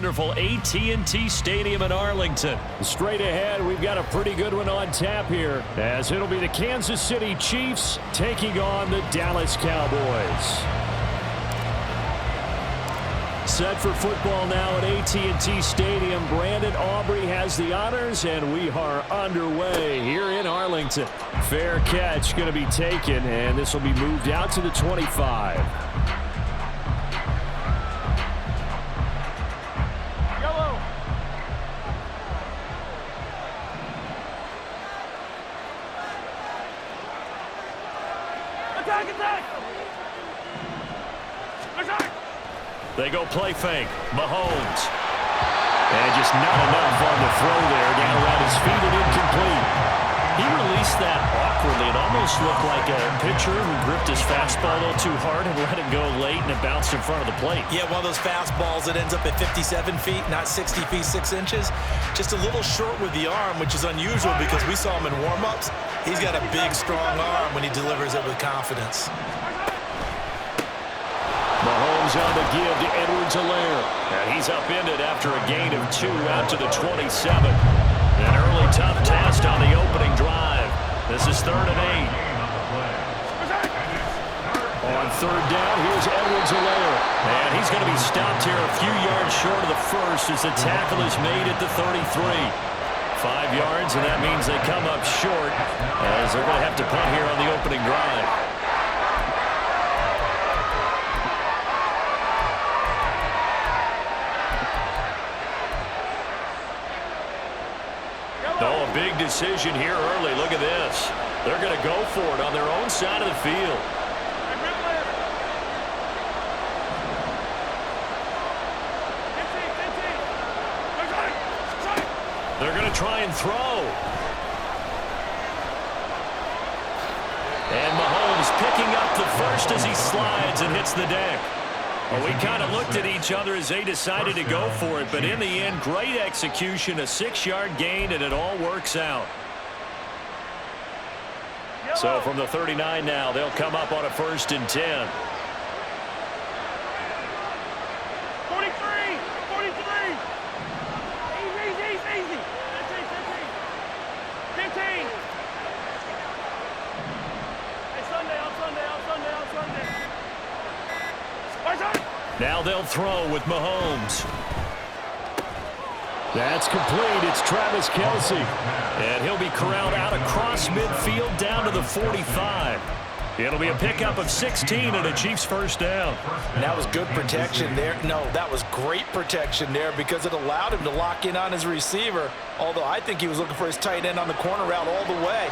wonderful AT&T Stadium in Arlington. Straight ahead, we've got a pretty good one on tap here, as it'll be the Kansas City Chiefs taking on the Dallas Cowboys. Set for football now at AT&T Stadium. Brandon Aubrey has the honors, and we are underway here in Arlington. Fair catch going to be taken, and this will be moved out to the 25. Yellow. Attack, attack. Attack. They go play fake. Mahomes. And just not enough on the throw there. Down around his feet and incomplete. He released that awkwardly. It almost looked like a pitcher who gripped his fastball a little too hard and let it go late, and it bounced in front of the plate. Yeah, one of those fastballs that ends up at 57 feet, not 60 feet, 6 inches. Just a little short with the arm, which is unusual because we saw him in warm-ups. He's got a big, strong arm when he delivers it with confidence. Mahomes on the give to Edwards-Helaire. And he's upended after a gain of 2 out to the 27. An early tough test on the opening drive. This is 3rd and 8. On 3rd down, here's Edwards-Helaire. And he's going to be stopped here a few yards short of the first as the tackle is made at the 33. 5 yards, and that means they come up short as they're going to have to punt here on the opening drive. Oh, a big decision here early. Look at this. They're going to go for it on their own side of the field. They're going to try and throw. And Mahomes picking up the first as he slides and hits the deck. Well, we kind of looked at each other as they decided to go for it, but in the end, great execution, a 6-yard gain, and it all works out. So from the 39 now, they'll come up on a 1st and 10. 43, 43. Easy. 15. Hey, Sunday. Now they'll throw with Mahomes. That's complete. It's Travis Kelce. And he'll be corralled out across midfield down to the 45. It'll be a pickup of 16 and a Chiefs 1st down. And that was good protection there. No, that was great protection there because it allowed him to lock in on his receiver, although I think he was looking for his tight end on the corner route all the way.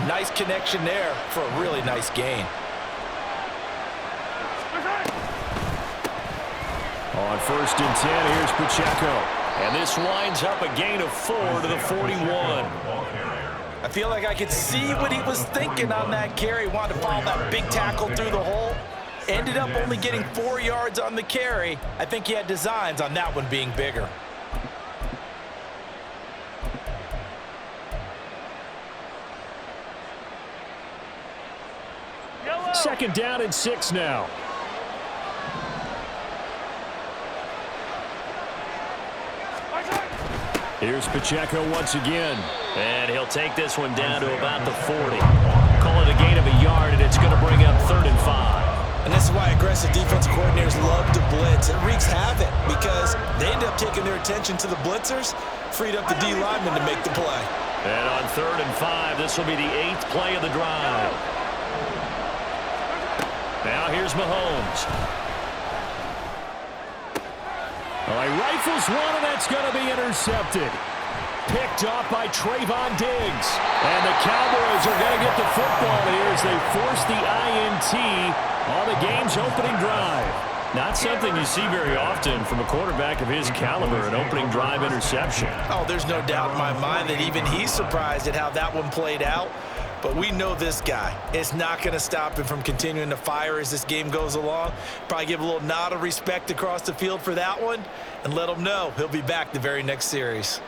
Nice connection there for a really nice gain. On 1st and 10, here's Pacheco. And this winds up a gain of 4 to the 41. I feel like I could see what he was thinking on that carry. Wanted to follow that big tackle through the hole. Ended up only getting 4 yards on the carry. I think he had designs on that one being bigger. Yellow. 2nd down and 6 now. Here's Pacheco once again. And he'll take this one down to about the 40. Call it a gain of a yard, and it's going to bring up 3rd and 5. And this is why aggressive defensive coordinators love to blitz. It wreaks havoc because they end up taking their attention to the blitzers, freed up the D lineman to make the play. And on 3rd and 5, this will be the 8th play of the drive. Now here's Mahomes. Well, he rifles one, and that's going to be intercepted. Picked off by Trayvon Diggs. And the Cowboys are going to get the football here as they force the INT on the game's opening drive. Not something you see very often from a quarterback of his caliber, an opening drive interception. Oh, there's no doubt in my mind that even he's surprised at how that one played out. But we know this guy. It's not going to stop him from continuing to fire as this game goes along. Probably give a little nod of respect across the field for that one and let him know he'll be back the very next series.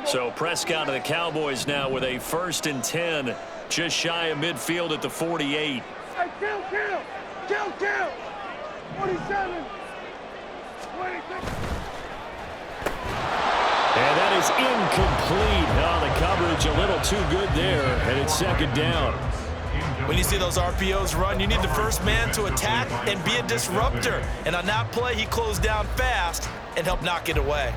So Prescott of the Cowboys now with a 1st and 10, just shy of midfield at the 48. Hey, kill. Kill. 27. 26. And that is incomplete. Oh, the coverage a little too good there, and it's second down. When you see those RPOs run, you need the first man to attack and be a disruptor. And on that play, he closed down fast and helped knock it away.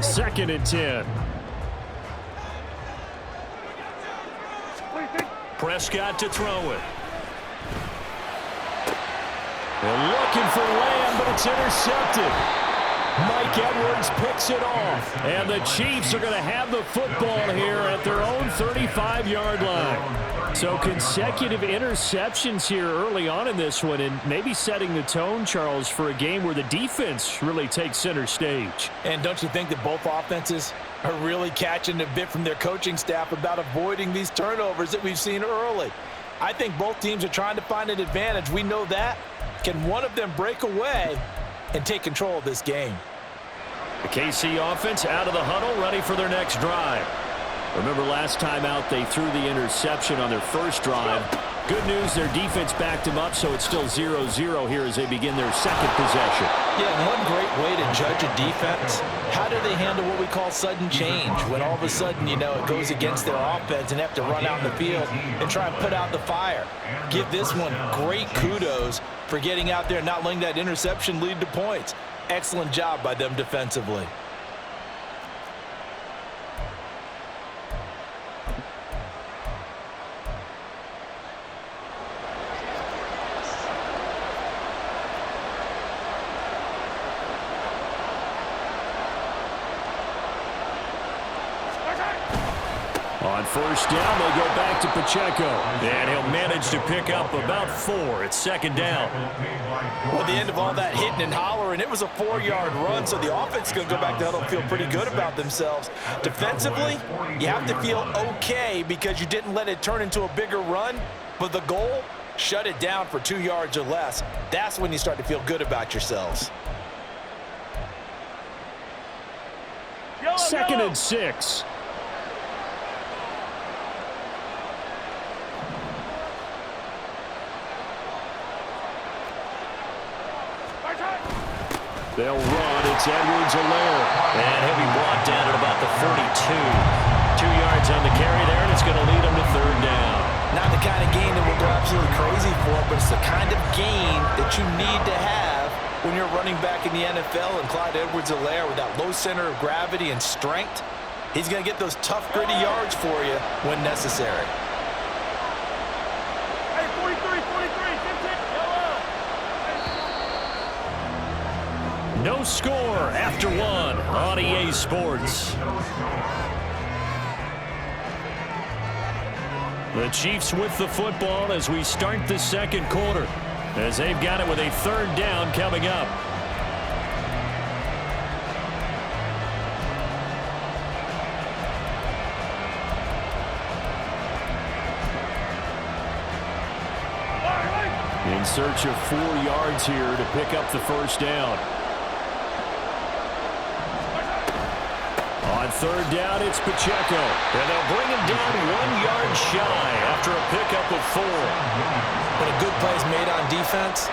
Second and 10. Prescott to throw it. They're looking for Lamb, but it's intercepted. Mike Edwards picks it off. And the Chiefs are going to have the football here at their own 35-yard line. So consecutive interceptions here early on in this one, and maybe setting the tone, Charles, for a game where the defense really takes center stage. And don't you think that both offenses are really catching a bit from their coaching staff about avoiding these turnovers that we've seen early? I think both teams are trying to find an advantage. We know that. Can one of them break away and take control of this game? The KC offense out of the huddle, ready for their next drive. Remember last time out they threw the interception on their first drive. Good news, their defense backed them up, so it's still 0-0 here as they begin their second possession. Yeah, and one great way to judge a defense, how do they handle what we call sudden change? When all of a sudden, you know, it goes against their offense and they have to run out in the field and try and put out the fire. Give this one great kudos for getting out there and not letting that interception lead to points. Excellent job by them defensively. On first down, they go back to Pacheco. And he'll manage to pick up about 4. It's second down. Well, at the end of all that hitting and hollering, it was a 4-yard run, so the offense is going to go back to huddle and feel pretty good about themselves. Defensively, you have to feel okay because you didn't let it turn into a bigger run, but the goal, shut it down for 2 yards or less. That's when you start to feel good about yourselves. Second and 6. They'll run. It's Edwards-Helaire. And he'll be brought down at about the 42. 2 yards on the carry there, and it's going to lead him to third down. Not the kind of gain that we'll go absolutely crazy for, but it's the kind of gain that you need to have when you're running back in the NFL. And Clyde Edwards-Helaire, with that low center of gravity and strength, he's going to get those tough, gritty yards for you when necessary. Hey, 43, 15, yellow. No score after 1 on EA Sports. The Chiefs with the football as we start the second quarter, as they've got it with a third down coming up. In search of 4 yards here to pick up the first down. On third down, it's Pacheco. And they'll bring him down 1 yard shy after a pickup of 4. When a good play is made on defense,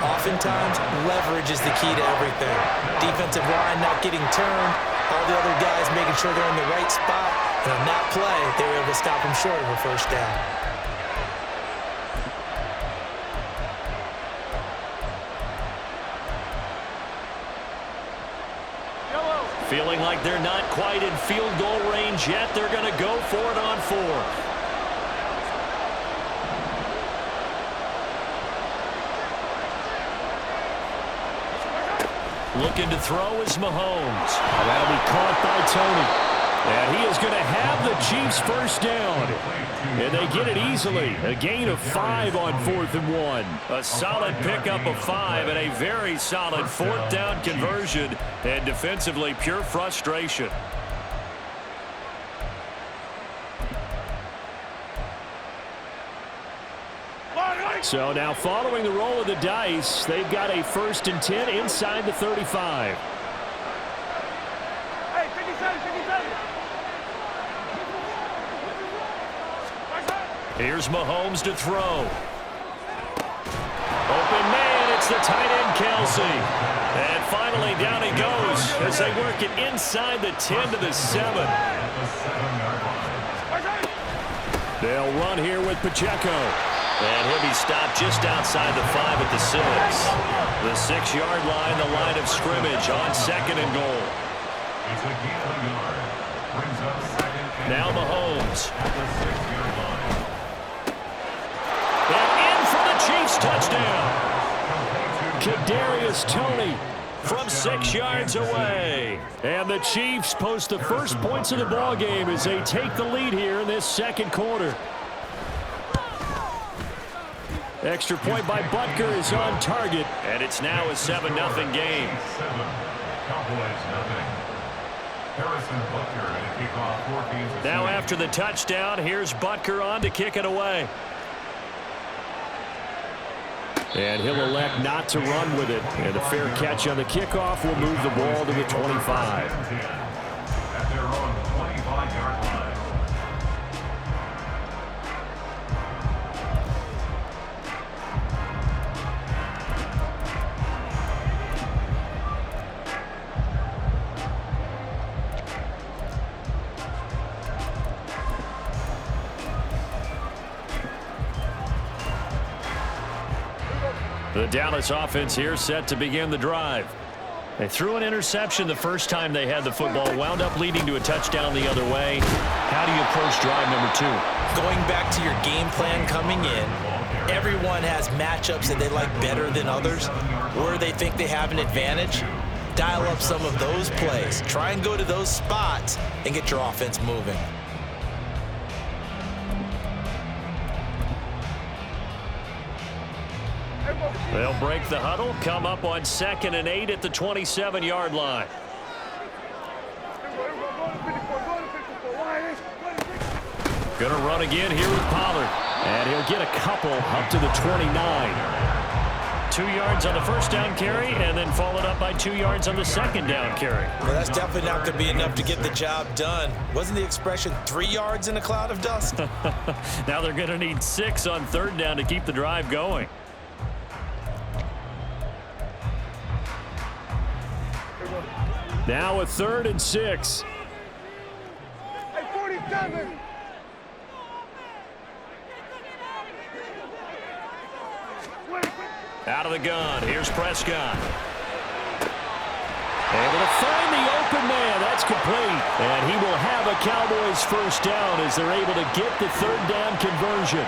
oftentimes leverage is the key to everything. Defensive line not getting turned, all the other guys making sure they're in the right spot. And on that play, they were able to stop him short of a first down. Feeling like they're not quite in field goal range yet. They're going to go for it on 4. Looking to throw is Mahomes. And that'll be caught by Tony. And he is going to have the Chiefs first down. And they get it easily. A gain of 5 on 4th and 1. A solid pickup of 5 and a very solid 4th down conversion. And defensively, pure frustration. So now following the roll of the dice, they've got a 1st and 10 inside the 35. Here's Mahomes to throw. Open man, it's the tight end, Kelsey. And finally, down he goes as they work it inside the 10 to the 7. They'll run here with Pacheco. And he'll be stopped just outside the 5 at the 6. The 6-yard line, the line of scrimmage on 2nd and goal. Now Mahomes. And in for the Chiefs touchdown. Kadarius Toney from 6 yards away. And the Chiefs post the first points of the ball game as they take the lead here in this second quarter. Extra point by Butker is on target, and it's now a 7-0 game. Now after the touchdown, here's Butker on to kick it away. And he'll elect not to run with it. And a fair catch on the kickoff will move the ball to the 25. At their own 25-yard line. The Dallas offense here set to begin the drive. They threw an interception the first time they had the football, wound up leading to a touchdown the other way. How do you approach drive number 2? Going back to your game plan coming in, everyone has matchups that they like better than others, where they think they have an advantage. Dial up some of those plays. Try and go to those spots and get your offense moving. They'll break the huddle, come up on 2nd and 8 at the 27-yard line. Gonna run again here with Pollard. And he'll get a couple up to the 29. 2 yards on the first down carry, and then followed up by 2 yards on the second down carry. Well, that's definitely not going to be enough to get the job done. Wasn't the expression 3 yards in a cloud of dust? Now they're going to need 6 on 3rd down to keep the drive going. Now a 3rd and 6. Hey, 47. Out of the gun. Here's Prescott. Able to find the open man. That's complete. And he will have a Cowboys first down as they're able to get the 3rd down conversion.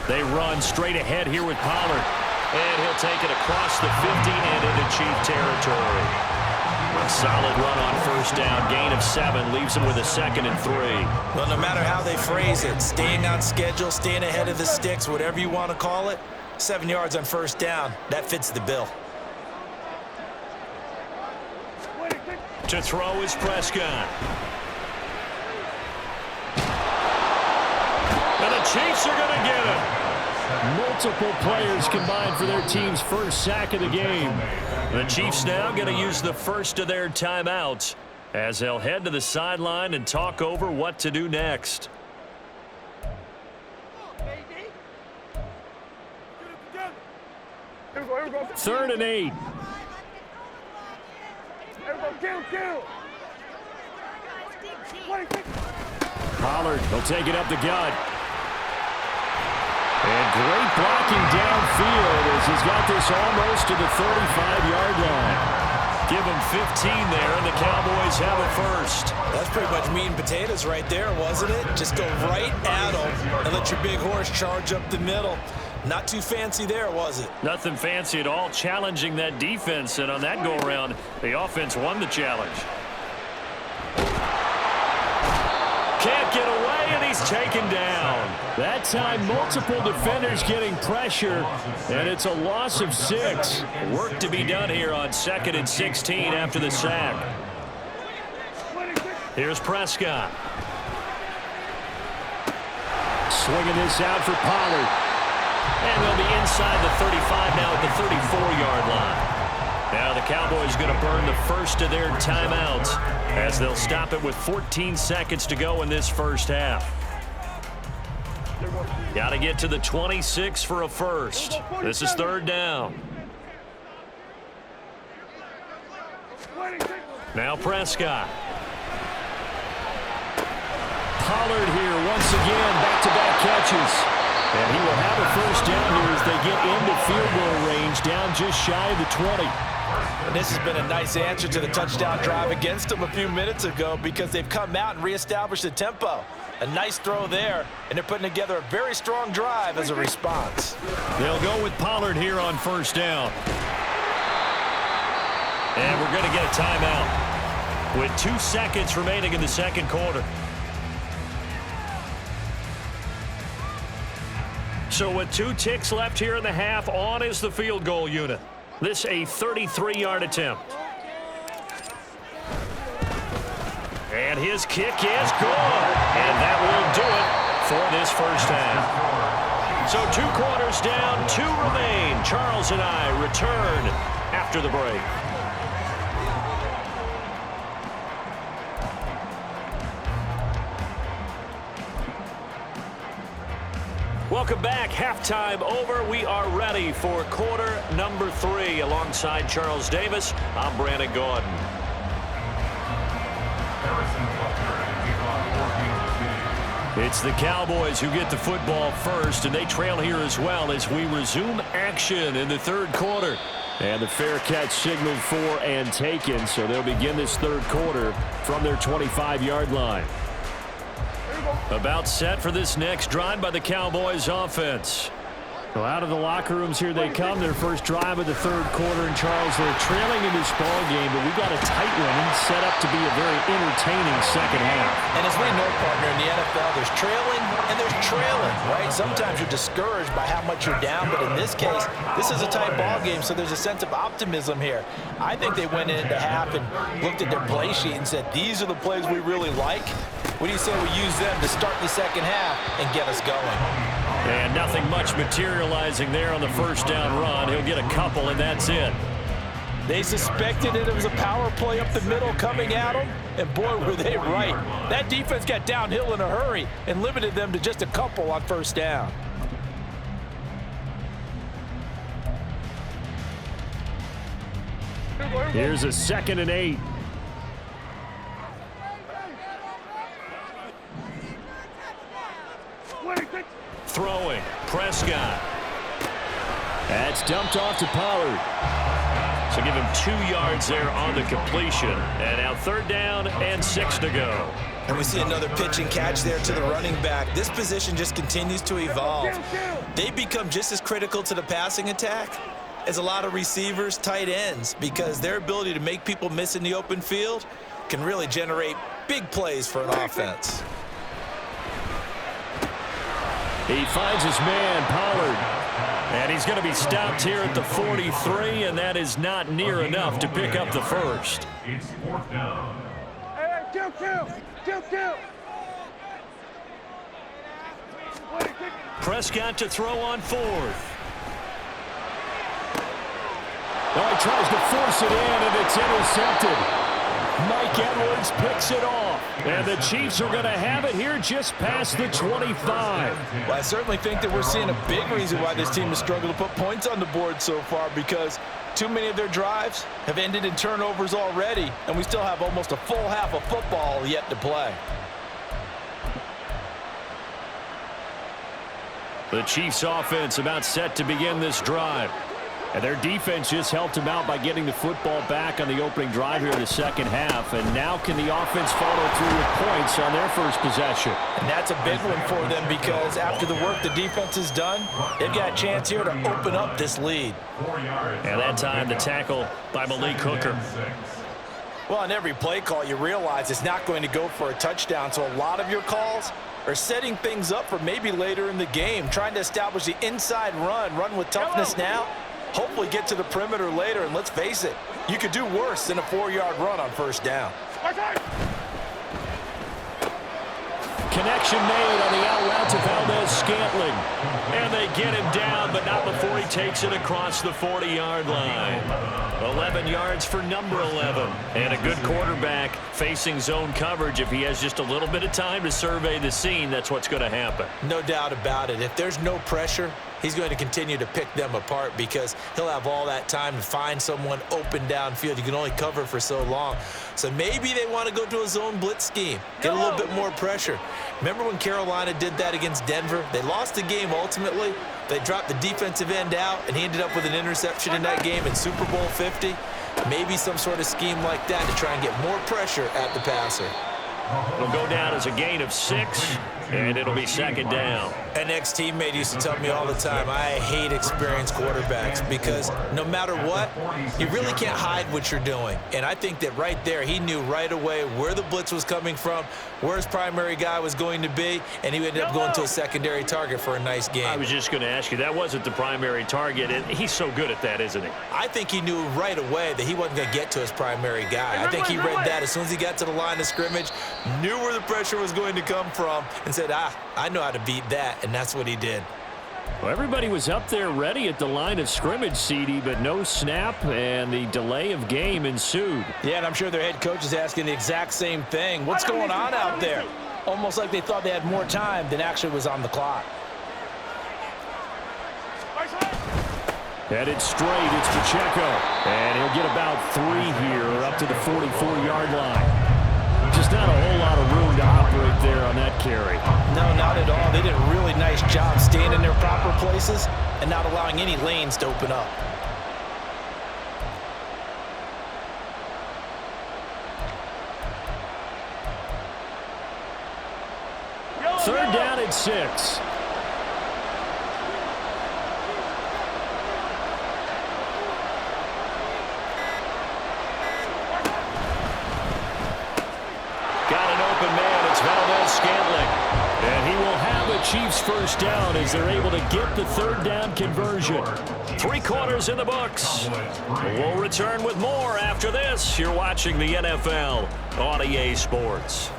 They run straight ahead here with Pollard. And he'll take it across the 50 and into Chief territory. A solid run on first down. Gain of 7 leaves him with a 2nd and 3. Well, no matter how they phrase it, staying on schedule, staying ahead of the sticks, whatever you want to call it, 7 yards on first down, that fits the bill. To throw is Prescott. And the Chiefs are going to get him. Multiple players combined for their team's first sack of the game. The Chiefs now going to use the first of their timeouts as they'll head to the sideline and talk over what to do next. Third and 8. Pollard will take it up the gut. And great blocking downfield as he's got this almost to the 35-yard line. Give him 15 there, and the Cowboys have a first. That's pretty much meat and potatoes right there, wasn't it? Just go right at him and let your big horse charge up the middle. Not too fancy there, was it? Nothing fancy at all, challenging that defense, and on that go-around, the offense won the challenge. can't get away, and he's taken down. That time, multiple defenders getting pressure, and it's a loss of 6. Work to be done here on 2nd and 16 after the sack. Here's Prescott. Swinging this out for Pollard. And they'll be inside the 35 now at the 34-yard line. Now the Cowboys going to burn the first of their timeouts as they'll stop it with 14 seconds to go in this first half. Got to get to the 26 for a first. This is 3rd down. Now Prescott. Pollard here once again, back-to-back catches. And he will have a first down here as they get into field goal range, down just shy of the 20. And this has been a nice answer to the touchdown drive against them a few minutes ago because they've come out and reestablished the tempo. A nice throw there, and they're putting together a very strong drive as a response. They'll go with Pollard here on first down. And we're going to get a timeout with 2 seconds remaining in the second quarter. So with 2 ticks left here in the half, on is the field goal unit. This a 33-yard attempt. And his kick is good. And that will do it for this first half. So 2 quarters down, 2 remain. Charles and I return after the break. Welcome back. Halftime over. We are ready for quarter number 3. Alongside Charles Davis, I'm Brandon Gordon. It's the Cowboys who get the football first, and they trail here as well as we resume action in the third quarter. And the fair catch signaled for and taken, so they'll begin this third quarter from their 25-yard line. About set for this next drive by the Cowboys offense. Well, out of the locker rooms here they come. Their first drive of the third quarter. And Charles, they're trailing in this ball game, but we got a tight one set up to be a very entertaining second half. And as we know, partner, in the NFL, there's trailing and there's trailing, right? Sometimes you're discouraged by how much you're down, but in this case, this is a tight ball game, so there's a sense of optimism here. I think they went into half and looked at their play sheet and said, these are the plays we really like. What do you say we use them to start the second half and get us going? And nothing much materializing there on the first down run. He'll get a couple, and that's it. They suspected it was a power play up the middle coming at them, and boy, were they right. That defense got downhill in a hurry and limited them to just a couple on first down. Here's a 2nd and 8. Throwing, Prescott. That's dumped off to Pollard. So give him 2 yards there on the completion. And now 3rd down and 6 to go. And we see another pitch and catch there to the running back. This position just continues to evolve. They become just as critical to the passing attack as a lot of receivers, tight ends, because their ability to make people miss in the open field can really generate big plays for an offense. He finds his man, Pollard. And he's going to be stopped here at the 43, and that is not near enough to pick up the first. It's 4th down. Hey, kill. Prescott to throw on 4th. Oh, he tries to force it in, and it's intercepted. Mike Edwards picks it off. And the Chiefs are going to have it here just past the 25. Well, I certainly think that we're seeing a big reason why this team has struggled to put points on the board so far, because too many of their drives have ended in turnovers already, and we still have almost a full half of football yet to play. The Chiefs offense about set to begin this drive. And their defense just helped them out by getting the football back on the opening drive here in the second half. And now can the offense follow through with points on their first possession? And that's a big one for them, because after the work the defense has done, they've got a chance here to open up this lead. 4 yards. And that time the tackle by Malik Hooker. Well, on every play call, you realize it's not going to go for a touchdown, so a lot of your calls are setting things up for maybe later in the game, trying to establish the inside run with toughness now, hopefully get to the perimeter later, and let's face it, you could do worse than a 4-yard run on first down. Connection made on the out route to Valdez-Scantling. And they get him down, but not before he takes it across the 40-yard line. 11 yards for number 11. And a good quarterback facing zone coverage. If he has just a little bit of time to survey the scene, that's what's going to happen. No doubt about it. If there's no pressure, he's going to continue to pick them apart because he'll have all that time to find someone open downfield. You can only cover for so long. So maybe they want to go to a zone blitz scheme, get a little bit more pressure. Remember when Carolina did that against Denver? They lost the game ultimately. They dropped the defensive end out, and he ended up with an interception in that game in Super Bowl 50. Maybe some sort of scheme like that to try and get more pressure at the passer. It'll go down as a gain of 6, and it'll be second down. An ex-teammate used to tell me all the time, I hate experienced quarterbacks because no matter what, you really can't hide what you're doing. And I think that right there, he knew right away where the blitz was coming from, where his primary guy was going to be, and he ended up going to a secondary target for a nice game. I was just going to ask you, that wasn't the primary target, and he's so good at that, isn't he? I think he knew right away that he wasn't going to get to his primary guy. I think he read that as soon as he got to the line of scrimmage, knew where the pressure was going to come from, and said, I know how to beat that, and that's what he did. Well, everybody was up there ready at the line of scrimmage, CD, but no snap, and the delay of game ensued. Yeah, and I'm sure their head coach is asking the exact same thing. What's going on out there? Almost like they thought they had more time than actually was on the clock. Headed straight, it's Pacheco, and he'll get about 3 here, up to the 44-yard line. Just not a whole lot of room to operate there on that carry. No, not at all. They did a really nice job staying in their proper places and not allowing any lanes to open up. Third down at 6. Scantling, and he will have a Chiefs first down as they're able to get the third down conversion. 3 quarters in the books. We'll return with more after this. You're watching the NFL on EA Sports.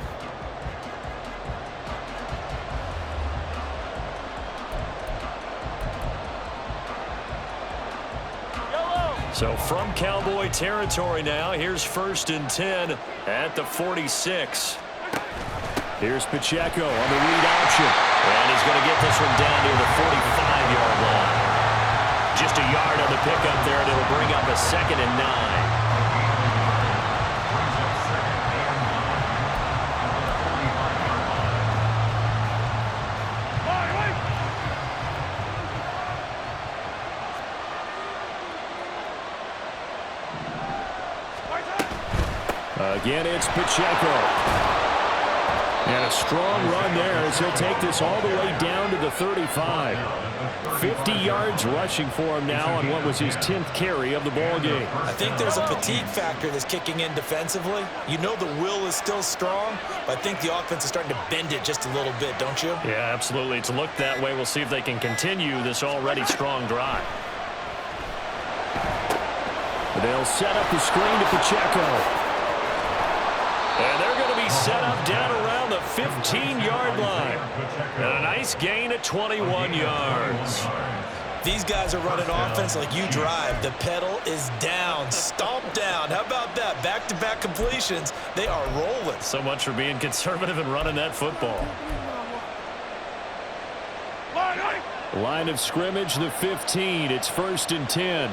So from Cowboy territory now, here's 1st and 10 at the 46. Here's Pacheco on the read option. And he's going to get this one down near the 45-yard line. Just a yard on the pickup there, and it'll bring up a 2nd and 9. Again, it's Pacheco. And a strong run there as he'll take this all the way down to the 35. 50 yards rushing for him now on what was his 10th carry of the ball game. I think there's a fatigue factor that's kicking in defensively. You know the will is still strong, but I think the offense is starting to bend it just a little bit, don't you? Yeah, absolutely. It's looked that way. We'll see if they can continue this already strong drive. They'll set up the screen to Pacheco. And they're going to be set up down around the 15-yard line. And a nice gain at 21 yards. These guys are running offense like you drive. The pedal is down, stomp down. How about that? Back-to-back completions. They are rolling. So much for being conservative and running that football. Line of scrimmage, the 15. It's 1st and 10.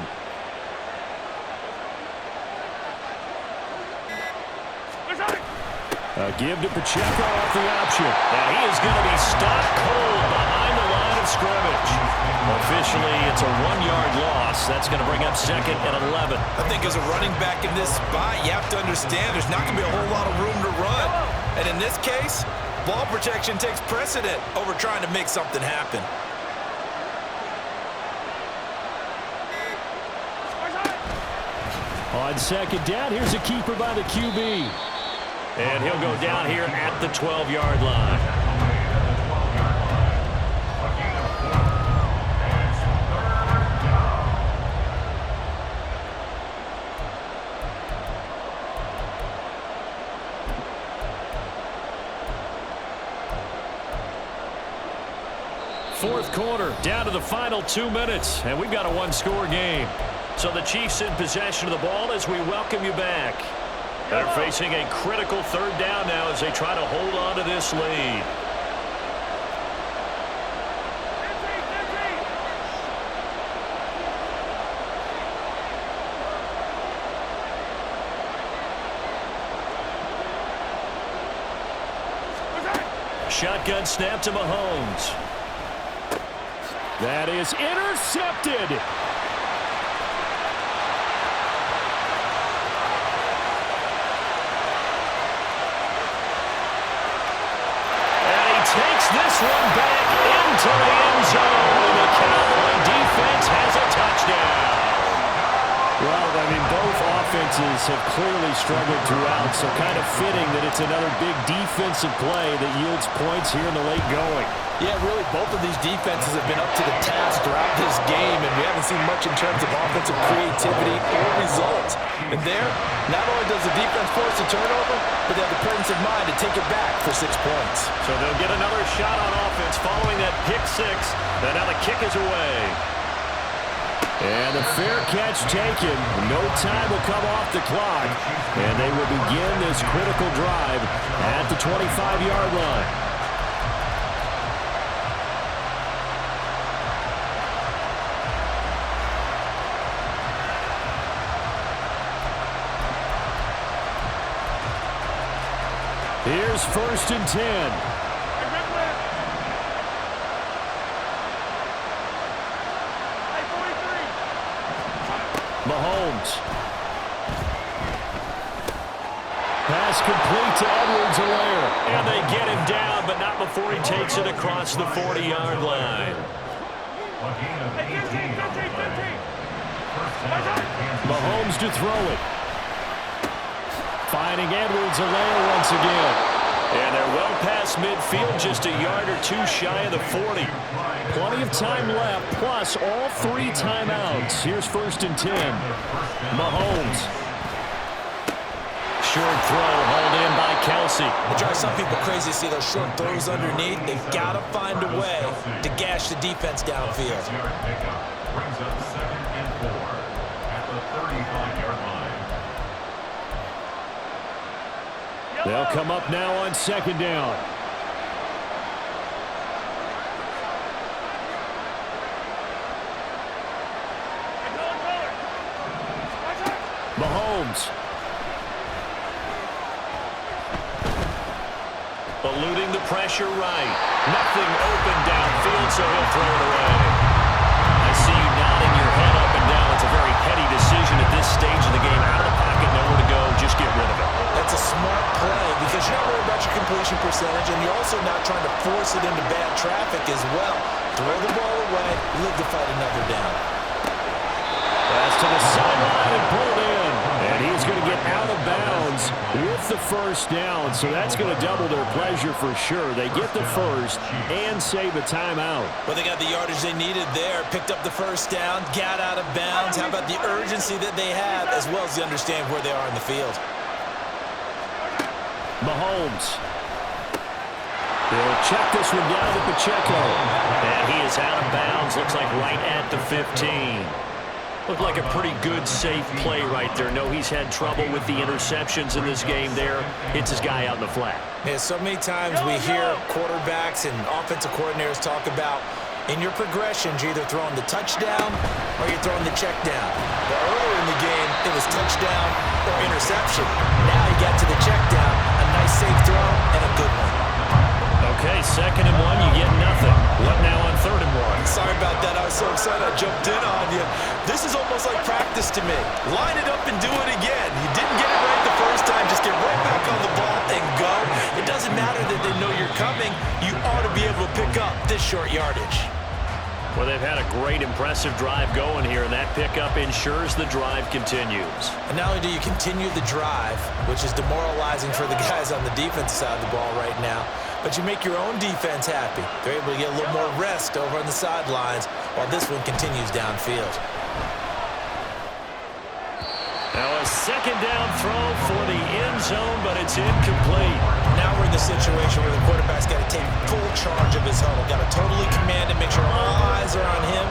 Give to Pacheco off the option. And he is going to be stopped cold behind the line of scrimmage. Officially, it's a 1-yard loss. That's going to bring up 2nd and 11. I think as a running back in this spot, you have to understand there's not going to be a whole lot of room to run. And in this case, ball protection takes precedent over trying to make something happen. On second down, here's a keeper by the QB. And he'll go down here at the 12-yard line. Fourth quarter, down to the final 2 minutes, and we've got a one-score game. So the Chiefs in possession of the ball as we welcome you back. They're facing a critical third down now as they try to hold on to this lead. Shotgun snap to Mahomes. That is intercepted. And he takes this one back into the end zone. The Cowboy defense has a touchdown. Well, I mean, both offenses have clearly struggled throughout, so kind of fitting that it's another big defensive play that yields points here in the late going. Yeah, really, both of these defenses have been up to the task throughout this game, and we haven't seen much in terms of offensive creativity or results. And there, not only does the defense force a turnover, but they have the presence of mind to take it back for 6 points. So they'll get another shot on offense following that pick six. And now the kick is away. And the fair catch taken. No time will come off the clock. And they will begin this critical drive at the 25-yard line. Here's 1st and 10. Mahomes. Pass complete to Edwards-Helaire. And they get him down, but not before he takes it across the 40-yard line. Mahomes to throw it. Finding Edwards-Helaire once again. And they're well past midfield, just a yard or two shy of the 40. Plenty of time left, plus all 3 timeouts. Here's 1st and 10. Mahomes. Short throw hauled in by Kelsey. It drives some people crazy to see those short throws underneath. They've got to find a way to gash the defense downfield. Brings up 2nd and 4 at the 35-yard line. They'll come up now on 2nd down. Mahomes. Eluding the pressure right. Nothing open downfield, so he'll throw it away. I see you nodding your head up and down. It's a very heady decision at this stage of the game. Out of the pocket, nowhere to go. Just get rid of it. That's a smart play because you're not worried about your completion percentage, and you're also not trying to force it into bad traffic as well. Throw the ball away, live to fight another down. Pass to the sideline and pulled in. And he's going to get out of bounds with the 1st down. So that's going to double their pleasure for sure. They get the 1st and save a timeout. Well, they got the yardage they needed there. Picked up the 1st down, got out of bounds. How about the urgency that they have as well as they understand where they are in the field? Mahomes. They'll check this one down to Pacheco. And he is out of bounds. Looks like right at the 15. Looked like a pretty good, safe play right there. No, he's had trouble with the interceptions in this game there. Hits his guy out in the flat. Yeah, so many times we hear quarterbacks and offensive coordinators talk about in your progressions, you're either throwing the touchdown or you're throwing the check down. But earlier in the game, it was touchdown or interception. Now you got to the check down, a nice safe throw, and a good one. Okay, 2nd and 1, you get nothing. What now on 3rd and 1? Sorry about that. I was so excited I jumped in on you. This is almost like practice to me. Line it up and do it again. You didn't get it right the first time. Just get right back on the ball and go. It doesn't matter that they know you're coming. You ought to be able to pick up this short yardage. Well, they've had a great, impressive drive going here, and that pickup ensures the drive continues. And not only do you continue the drive, which is demoralizing for the guys on the defensive side of the ball right now, but you make your own defense happy. They're able to get a little more rest over on the sidelines while this one continues downfield. Now a second down throw for the end zone, but it's incomplete. Now we're in the situation where the quarterback's got to take full charge of his huddle. Got to totally command and make sure all eyes are on him.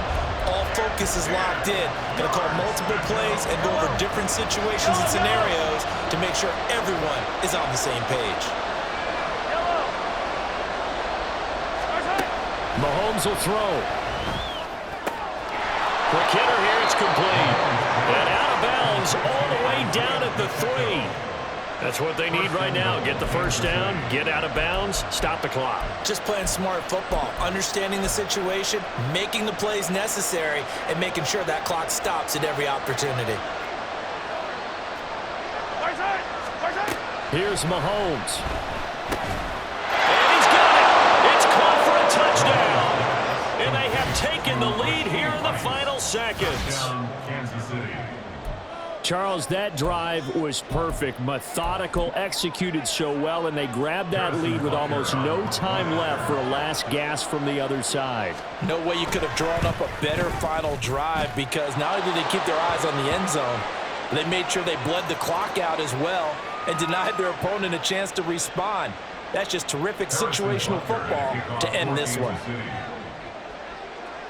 All focus is locked in. Going to call multiple plays and go over different situations and scenarios to make sure everyone is on the same page. Mahomes will throw. Quick hitter here, it's complete. And out of bounds all the way down at the 3. That's what they need right now. Get the first down, get out of bounds, stop the clock. Just playing smart football, understanding the situation, making the plays necessary, and making sure that clock stops at every opportunity. Here's Mahomes. And he's got it. It's caught for a touchdown. And they have taken the lead here in the final seconds. Kansas City. Charles, that drive was perfect, methodical, executed so well, and they grabbed that lead with almost no time left for a last gasp from the other side. No way you could have drawn up a better final drive, because not only did they keep their eyes on the end zone, they made sure they bled the clock out as well and denied their opponent a chance to respond. That's just terrific situational football to end this one.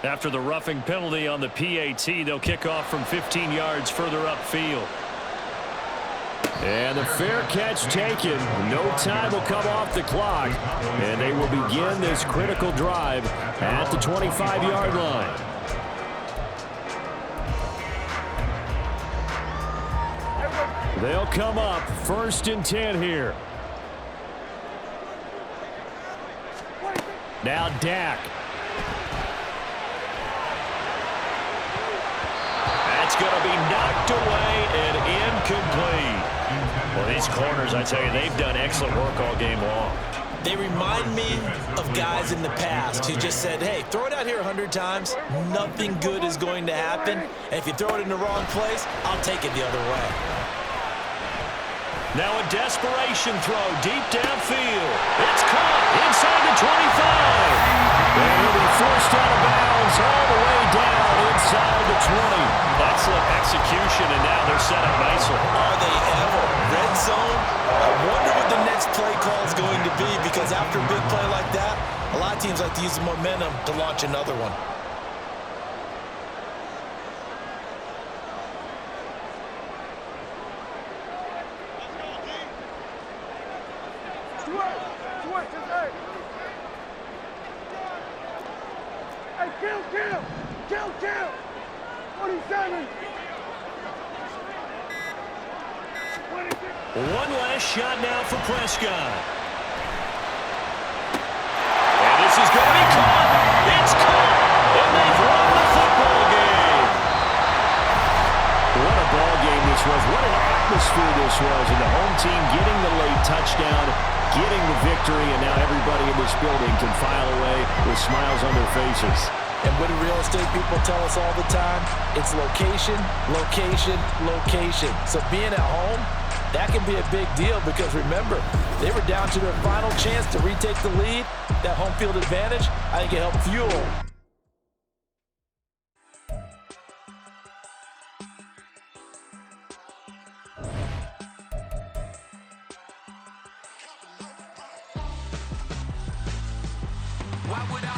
After the roughing penalty on the PAT, they'll kick off from 15 yards further upfield. And the fair catch taken. No time will come off the clock. And they will begin this critical drive at the 25-yard line. They'll come up 1st and 10 here. Now Dak. That's going to be knocked away and incomplete. Well, these corners, I tell you, they've done excellent work all game long. They remind me of guys in the past who just said, hey, throw it out here 100 times, nothing good is going to happen. And if you throw it in the wrong place, I'll take it the other way. Now a desperation throw deep downfield. It's caught inside the 25. And he'll be forced out of bounds all the way down inside the 20. Excellent execution, and now they're set up nicely. Are they ever? Red zone? I wonder what the next play call is going to be, because after a big play like that, a lot of teams like to use the momentum to launch another one. Hey, kill! 47! One last shot now for Prescott. And this is going to be caught. It's caught. And they've won the football game. What a ball game this was. What an atmosphere this was. And the home team getting the late touchdown, getting the victory, and now everybody in this building can file away with smiles on their faces. And what do real estate people tell us all the time? It's location, location, location. So being at home, that can be a big deal, because remember, they were down to their final chance to retake the lead. That home field advantage, I think it helped fuel. Why would I